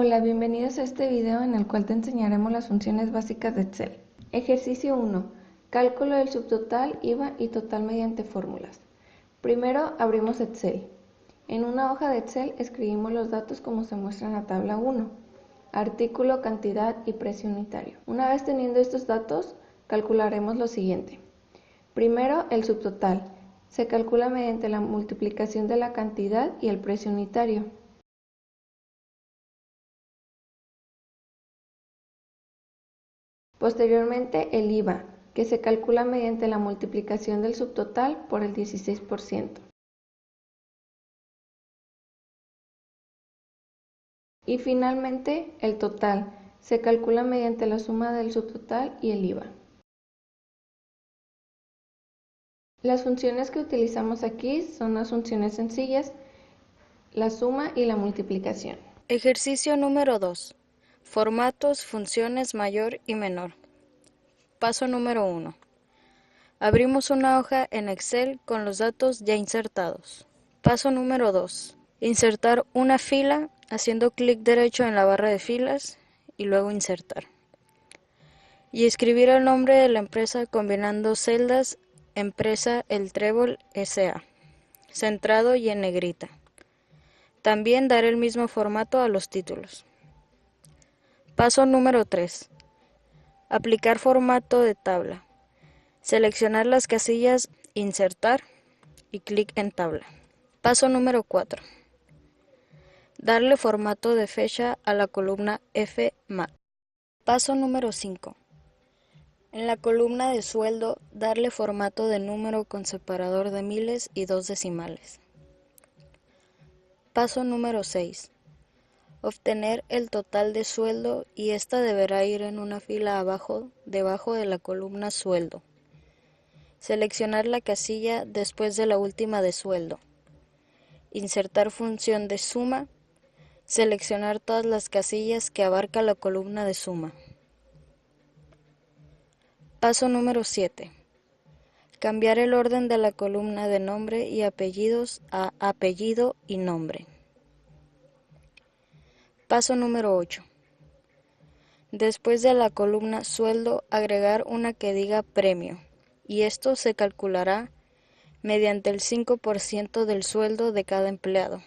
Hola, bienvenidos a este video en el cual te enseñaremos las funciones básicas de Excel. Ejercicio 1. Cálculo del subtotal, IVA y total mediante fórmulas. Primero abrimos Excel. En una hoja de Excel escribimos los datos como se muestra en la tabla 1. Artículo, cantidad y precio unitario. Una vez teniendo estos datos, calcularemos lo siguiente. Primero, el subtotal. Se calcula mediante la multiplicación de la cantidad y el precio unitario. Posteriormente, el IVA, que se calcula mediante la multiplicación del subtotal por el 16%. Y finalmente, el total, se calcula mediante la suma del subtotal y el IVA. Las funciones que utilizamos aquí son las funciones sencillas, la suma y la multiplicación. Ejercicio número 2. Formatos, funciones mayor y menor. Paso número 1. Abrimos una hoja en Excel con los datos ya insertados. Paso número 2. Insertar una fila haciendo clic derecho en la barra de filas y luego insertar. Y escribir el nombre de la empresa combinando celdas Empresa El Trébol S.A. centrado y en negrita. También dar el mismo formato a los títulos. Paso número 3. Aplicar formato de tabla. Seleccionar las casillas Insertar y clic en tabla. Paso número 4. Darle formato de fecha a la columna F+. Paso número 5. En la columna de sueldo, darle formato de número con separador de miles y 2 decimales. Paso número 6. Obtener el total de sueldo y esta deberá ir en una fila abajo, debajo de la columna sueldo. Seleccionar la casilla después de la última de sueldo. Insertar función de suma. Seleccionar todas las casillas que abarca la columna de suma. Paso número 7. Cambiar el orden de la columna de nombre y apellidos a apellido y nombre. Paso número 8. Después de la columna sueldo, agregar una que diga premio, y esto se calculará mediante el 5% del sueldo de cada empleado,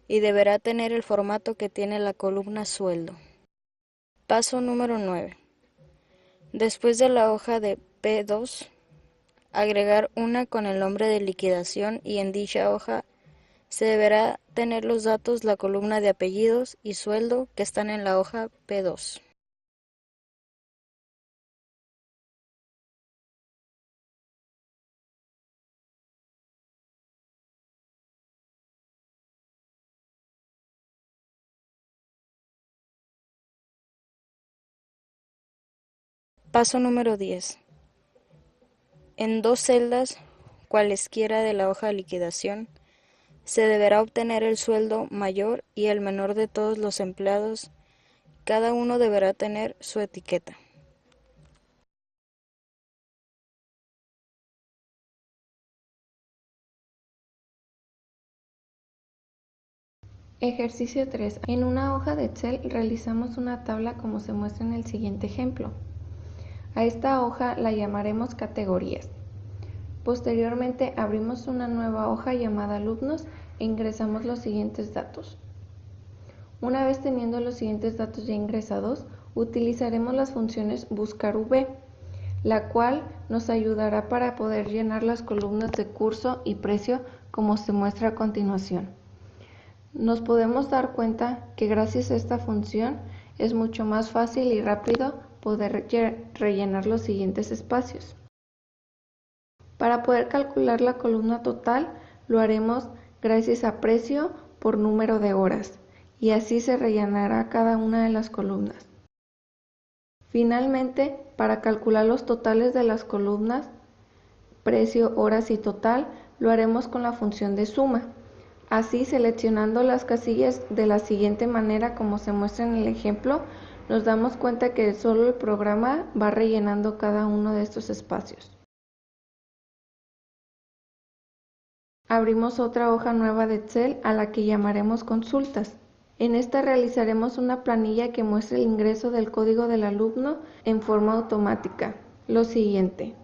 y deberá tener el formato que tiene la columna sueldo. Paso número 9. Después de la hoja de P2, agregar una con el nombre de liquidación y en dicha hoja se deberá tener los datos la columna de apellidos y sueldo que están en la hoja P2. Paso número 10. En dos celdas, cualesquiera de la hoja de liquidación, se deberá obtener el sueldo mayor y el menor de todos los empleados. Cada uno deberá tener su etiqueta. Ejercicio 3. En una hoja de Excel realizamos una tabla como se muestra en el siguiente ejemplo. A esta hoja la llamaremos categorías. Posteriormente abrimos una nueva hoja llamada alumnos e ingresamos los siguientes datos. Una vez teniendo los siguientes datos ya ingresados, utilizaremos las funciones buscar V, la cual nos ayudará para poder llenar las columnas de curso y precio como se muestra a continuación. Nos podemos dar cuenta que gracias a esta función es mucho más fácil y rápido poder rellenar los siguientes espacios. Para poder calcular la columna total lo haremos gracias a precio por número de horas y así se rellenará cada una de las columnas. Finalmente, para calcular los totales de las columnas, precio, horas y total, lo haremos con la función de suma. Así, seleccionando las casillas de la siguiente manera como se muestra en el ejemplo, nos damos cuenta que solo el programa va rellenando cada uno de estos espacios. Abrimos otra hoja nueva de Excel a la que llamaremos consultas. En esta realizaremos una planilla que muestre el ingreso del código del alumno en forma automática. Lo siguiente.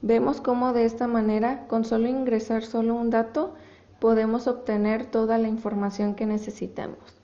Vemos cómo de esta manera, con solo ingresar solo un dato, podemos obtener toda la información que necesitamos.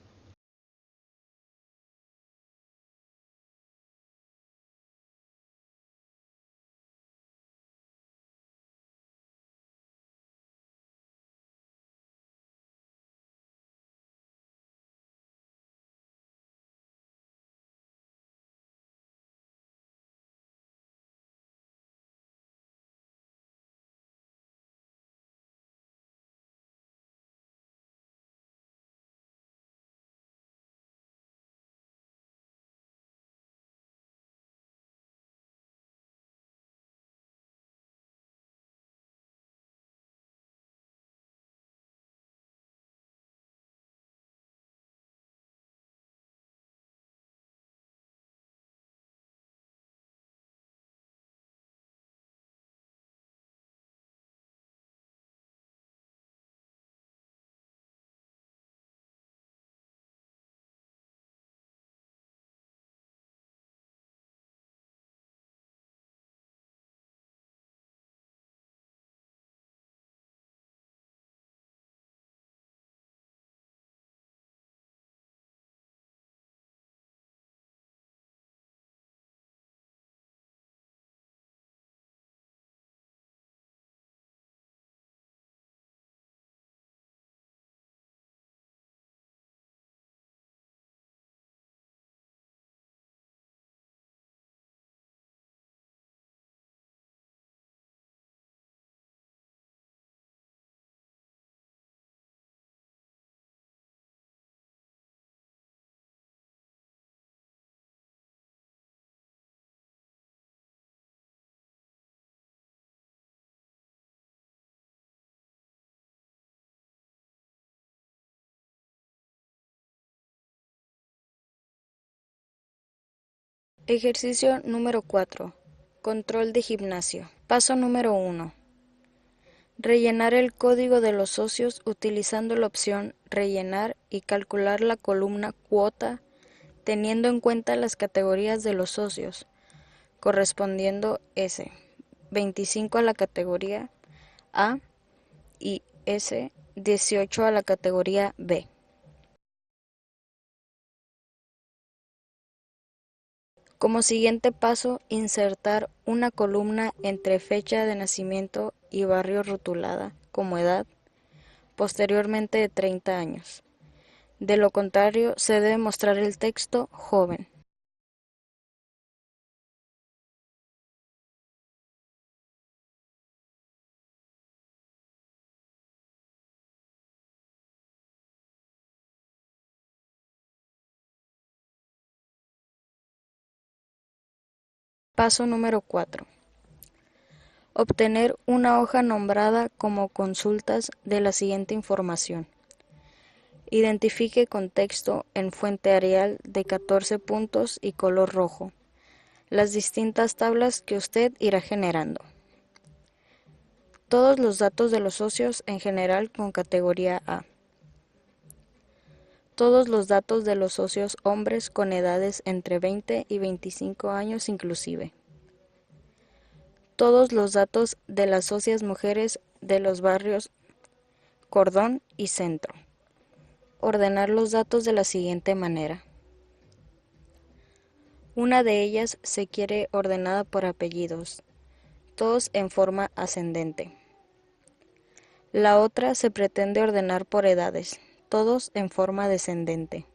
Ejercicio número 4. Control de gimnasio. Paso número 1. Rellenar el código de los socios utilizando la opción Rellenar y calcular la columna Cuota teniendo en cuenta las categorías de los socios, correspondiendo S. 25 a la categoría A y S. 18 a la categoría B. Como siguiente paso, insertar una columna entre fecha de nacimiento y barrio rotulada como edad, posteriormente de 30 años. De lo contrario, se debe mostrar el texto joven. Paso número 4. Obtener una hoja nombrada como consultas de la siguiente información. Identifique contexto en fuente Arial de 14 puntos y color rojo las distintas tablas que usted irá generando. Todos los datos de los socios en general con categoría A. Todos los datos de los socios hombres con edades entre 20 y 25 años inclusive. Todos los datos de las socias mujeres de los barrios Cordón y Centro. Ordenar los datos de la siguiente manera. Una de ellas se quiere ordenada por apellidos, todos en forma ascendente. La otra se pretende ordenar por edades, todos en forma descendente.